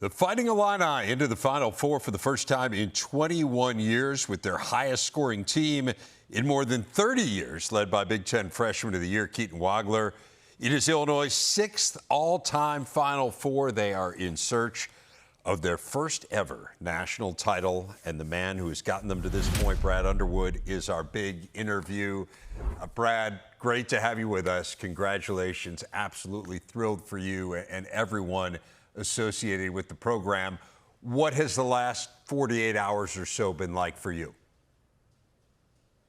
The Fighting Illini into the Final Four for the first time in 21 years with their highest scoring team in more than 30 years, led by Big Ten Freshman of the Year, Keaton Wagler. It is Illinois' sixth all-time Final Four. They are in search of their first ever national title, and the man who has gotten them to this point, Brad Underwood, is our big interview. Brad, great to have you with us. Congratulations. Absolutely thrilled for you and everyone associated with the program. What has the last 48 hours or so been like for you?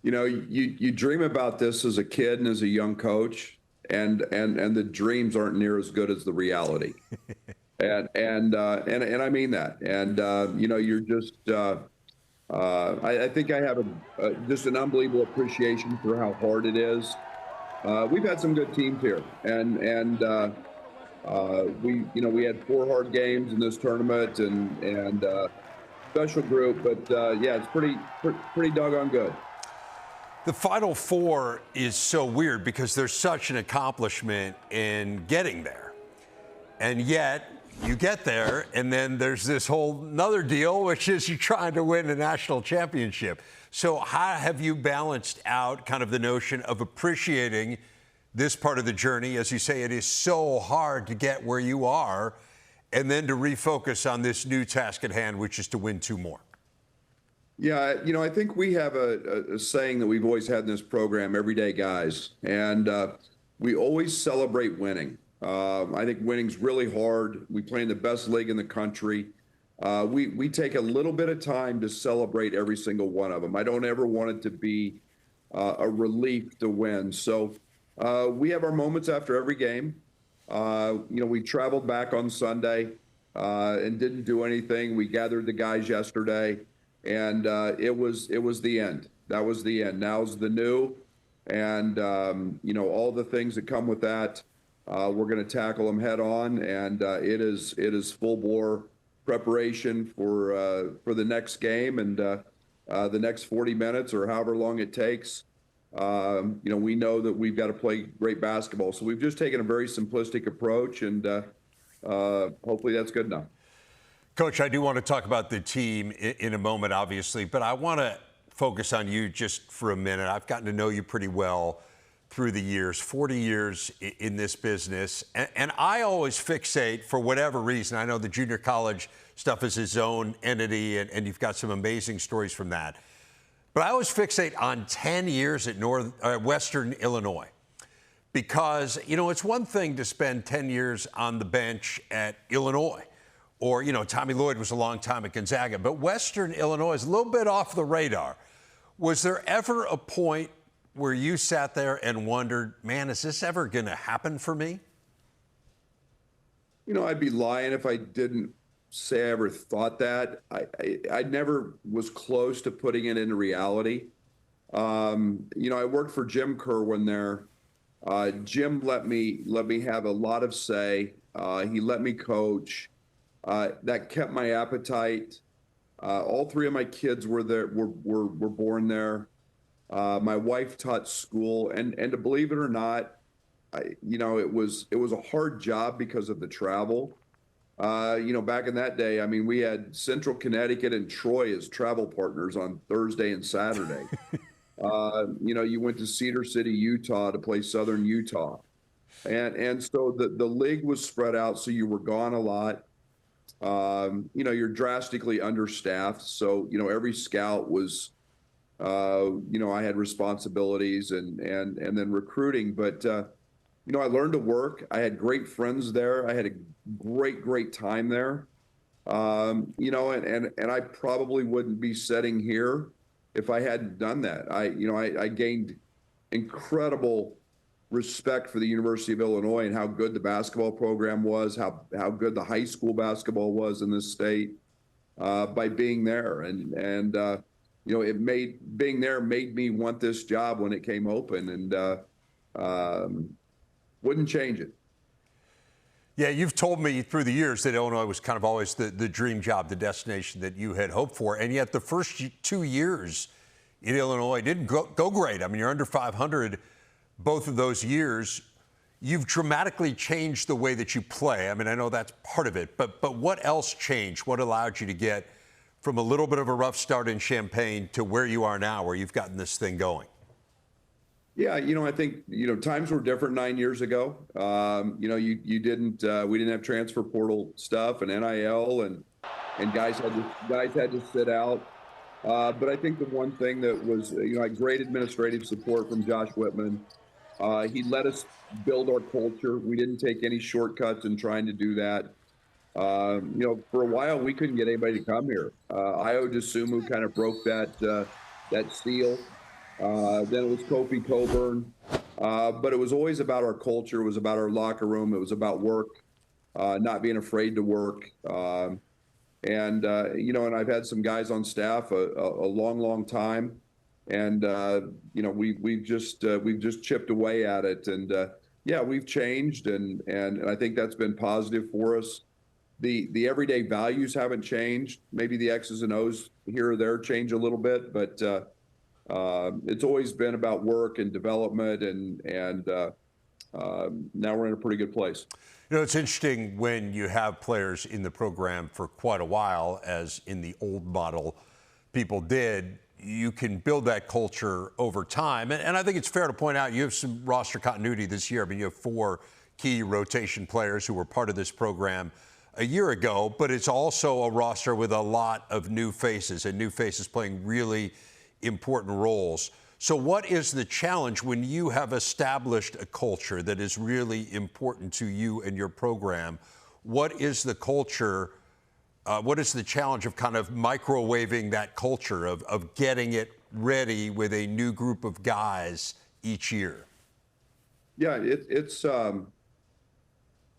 You know, you dream about this as a kid and as a young coach, and the dreams aren't near as good as the reality. and I mean that. And you know, you're just I think I have just an unbelievable appreciation for how hard it is. We've had some good teams here, and we had 4 hard games in this tournament, and special group, but yeah, it's pretty doggone good. The Final Four is so weird because there's such an accomplishment in getting there, and yet you get there, and then there's this whole another deal, which is you're trying to win a national championship. So how have you balanced out kind of the notion of appreciating this part of the journey? As you say, it is so hard to get where you are, and then to refocus on this new task at hand, which is to win 2 more. Yeah, you know, I think we have a saying that we've always had in this program, everyday guys, and we always celebrate winning. I think winning's really hard. We play in the best league in the country. We take a little bit of time to celebrate every single one of them. I don't ever want it to be a relief to win. So we have our moments after every game. You know, we traveled back on Sunday and didn't do anything. We gathered the guys yesterday, and it was the end. That was the end. Now's the new, and you know, all the things that come with that. We're going to tackle them head on, and it is full bore preparation for the next game and the next 40 minutes or however long it takes. You know, we know that we've got to play great basketball, so we've just taken a very simplistic approach, and hopefully that's good enough. Coach, I do want to talk about the team in a moment, obviously, but I want to focus on you just for a minute. I've gotten to know you pretty well through the years, 40 years in this business, and I always fixate, for whatever reason, I know the junior college stuff is its own entity, and you've got some amazing stories from that, but I always fixate on 10 years at Western Illinois, because, you know, it's one thing to spend 10 years on the bench at Illinois, or, you know, Tommy Lloyd was a long time at Gonzaga, but Western Illinois is a little bit off the radar. Was there ever a point where you sat there and wondered, man, is this ever going to happen for me? You know, I'd be lying if I didn't say I ever thought that. I never was close to putting it into reality. You know, I worked for Jim Kerwin there. Jim let me have a lot of say. He let me coach. That kept my appetite. All 3 of my kids were born there. My wife taught school, and to believe it or not, you know, it was a hard job because of the travel. You know, back in that day, I mean, we had Central Connecticut and Troy as travel partners on Thursday and Saturday. You know, you went to Cedar City, Utah to play Southern Utah. And so the league was spread out, so you were gone a lot. You know, you're drastically understaffed. So, you know, every scout was, you know, I had responsibilities and then recruiting, but, you know, I learned to work. I had great friends there. I had a great time there. You know, and I probably wouldn't be sitting here if I hadn't done that. I gained incredible respect for the University of Illinois and how good the basketball program was, how good the high school basketball was in this state, by being there. And you know, being there made me want this job when it came open, and wouldn't change it. Yeah, you've told me through the years that Illinois was kind of always the dream job, the destination that you had hoped for, and yet the first 2 years in Illinois didn't go great. I mean, you're under 500 both of those years. You've dramatically changed the way that you play. I mean, I know that's part of it, but what else changed? What allowed you to get from a little bit of a rough start in Champaign to where you are now, where you've gotten this thing going? Yeah, I think times were different 9 years ago. We didn't have transfer portal stuff and NIL, and guys had to sit out. But I think the one thing that was, I had great administrative support from Josh Whitman. He let us build our culture. We didn't take any shortcuts in trying to do that. For a while we couldn't get anybody to come here. Io DeSumo kind of broke that seal. Then it was Kofi Coburn. But it was always about our culture. It was about our locker room. It was about work, not being afraid to work. And I've had some guys on staff a long time. And, we've just chipped away at it. And, yeah, we've changed. And I think that's been positive for us. The everyday values haven't changed. Maybe the X's and O's here or there change a little bit, but it's always been about work and development, and now we're in a pretty good place. It's interesting when you have players in the program for quite a while, as in the old model people did, you can build that culture over time. And I think it's fair to point out you have some roster continuity this year. I mean, you have 4 key rotation players who were part of this program a year ago, but it's also a roster with a lot of new faces, and new faces playing really important roles. So what is the challenge when you have established a culture that is really important to you and your program? What is the culture? What is the challenge of kind of microwaving that culture, of getting it ready with a new group of guys each year? Yeah, it's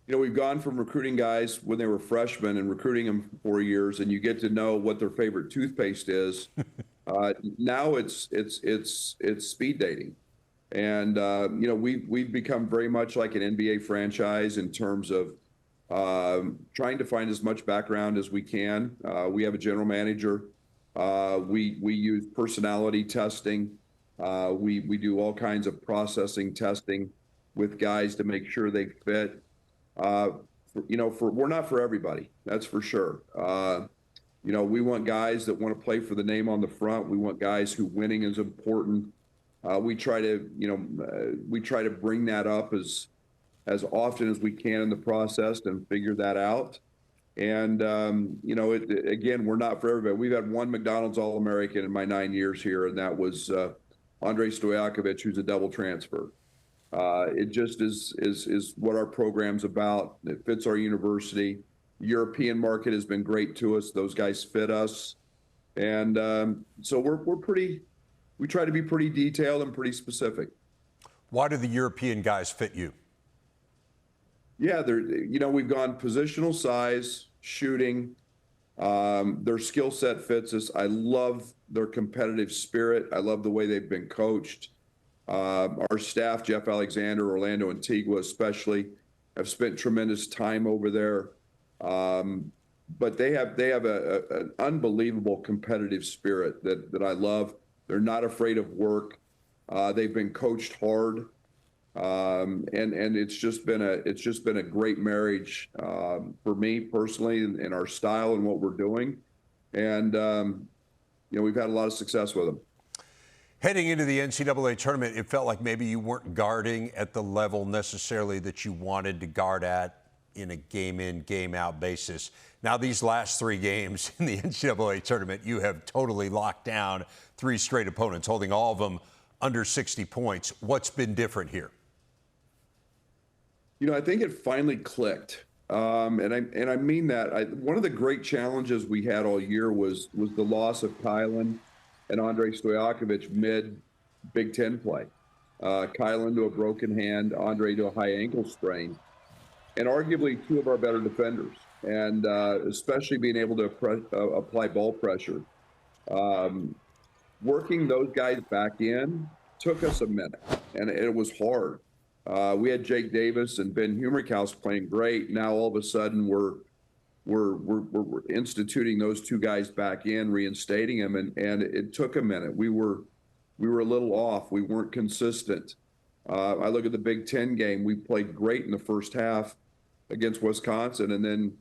we've gone from recruiting guys when they were freshmen and recruiting them for 4 years, and you get to know what their favorite toothpaste is. Now it's speed dating, and we've become very much like an NBA franchise in terms of trying to find as much background as we can. We have a general manager. We use personality testing. We do all kinds of processing testing with guys to make sure they fit. We're not for everybody, that's for sure. We want guys that want to play for the name on the front. We want guys who winning is important. We try to bring that up as often as we can in the process and figure that out. And again, we're not for everybody. We've had one McDonald's All-American in my 9 years here, and that was Andrei Stojakovic, who's a double transfer. It just is what our program's about. It fits our university. European market has been great to us. Those guys fit us. And so we try to be pretty detailed and pretty specific. Why do the European guys fit you? Yeah, we've gone positional size, shooting. Their skill set fits us. I love their competitive spirit. I love the way they've been coached. Our staff, Jeff Alexander, Orlando Antigua especially, have spent tremendous time over there. But they have an unbelievable competitive spirit that I love. They're not afraid of work. They've been coached hard. And it's just been a great marriage for me personally, and our style and what we're doing. And we've had a lot of success with them. Heading into the NCAA tournament, it felt like maybe you weren't guarding at the level necessarily that you wanted to guard at in a game-in, game-out basis. Now, these last 3 games in the NCAA tournament, you have totally locked down 3 straight opponents, holding all of them under 60 points. What's been different here? I think it finally clicked. And I mean that. One of the great challenges we had all year was the loss of Kylan and Andrei Stojakovic mid Big Ten play. Kylan to a broken hand, Andrei to a high ankle sprain, and arguably 2 of our better defenders, and especially being able to apply ball pressure. Working those guys back in took us a minute, and it was hard. We had Jake Davis and Ben Humerkaus playing great. Now all of a sudden we're instituting those 2 guys back in, reinstating them, and it took a minute. We were a little off. We weren't consistent. I look at the Big Ten game. We played great in the first half against Wisconsin, and then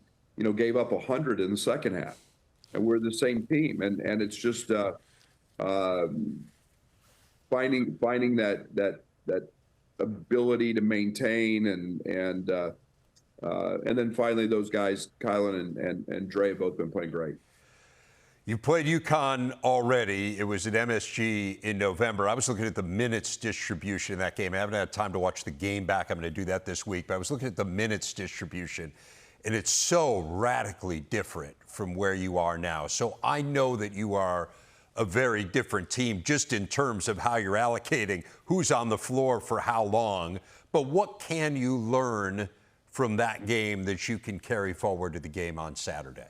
gave up 100 in the second half. And we're the same team, and it's just uh, finding that ability to maintain and then finally those guys, Kylan and Dre, have both been playing great. You played UConn already. It was at MSG in November. I was looking at the minutes distribution in that game. I haven't had time to watch the game back. I'm going to do that this week. But I was looking at the minutes distribution, and it's so radically different from where you are now. So I know that you are a very different team just in terms of how you're allocating who's on the floor for how long. But what can you learn from that game that you can carry forward to the game on Saturday?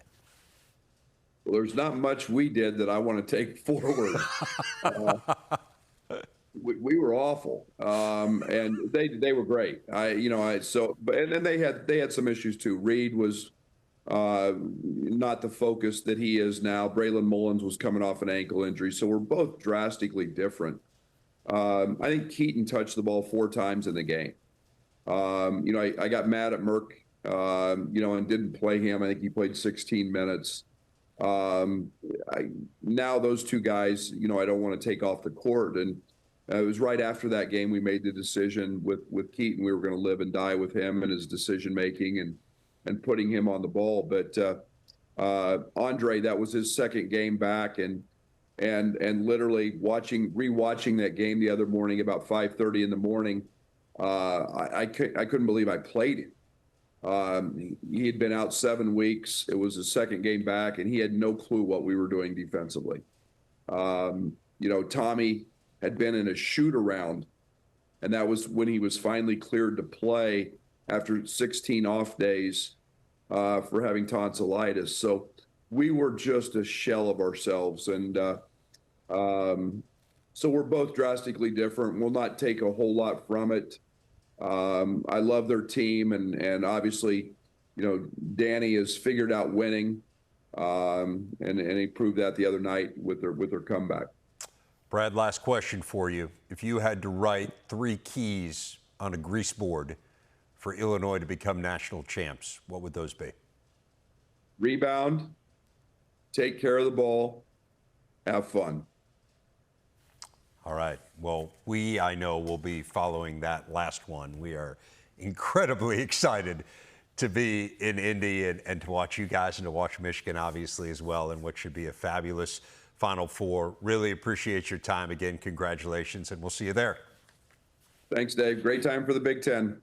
Well, there's not much we did that I want to take forward. We were awful, and they were great. And then they had some issues too. Reed was not the focus that he is now. Braylon Mullins was coming off an ankle injury, so we're both drastically different. I think Keaton touched the ball 4 times in the game. I got mad at Merck, and didn't play him. I think he played 16 minutes. Now those 2 guys, I don't want to take off the court. And it was right after that game we made the decision with Keaton. We were going to live and die with him and his decision making and putting him on the ball. But Andre, that was his second game back, and literally rewatching that game the other morning about 5:30 in the morning. I couldn't believe I played him. He had been out 7 weeks. It was his second game back, and he had no clue what we were doing defensively. Tommy had been in a shoot around, and that was when he was finally cleared to play after 16 off days for having tonsillitis. So we were just a shell of ourselves, and so we're both drastically different. We'll not take a whole lot from it. I love their team, and obviously, Danny has figured out winning, and he proved that the other night with their comeback. Brad, last question for you. If you had to write 3 keys on a grease board for Illinois to become national champs, what would those be? Rebound, take care of the ball, have fun. All right. Well, I know, will be following that last one. We are incredibly excited to be in Indy and to watch you guys and to watch Michigan, obviously, as well, in what should be a fabulous Final Four. Really appreciate your time. Again, congratulations, and we'll see you there. Thanks, Dave. Great time for the Big Ten.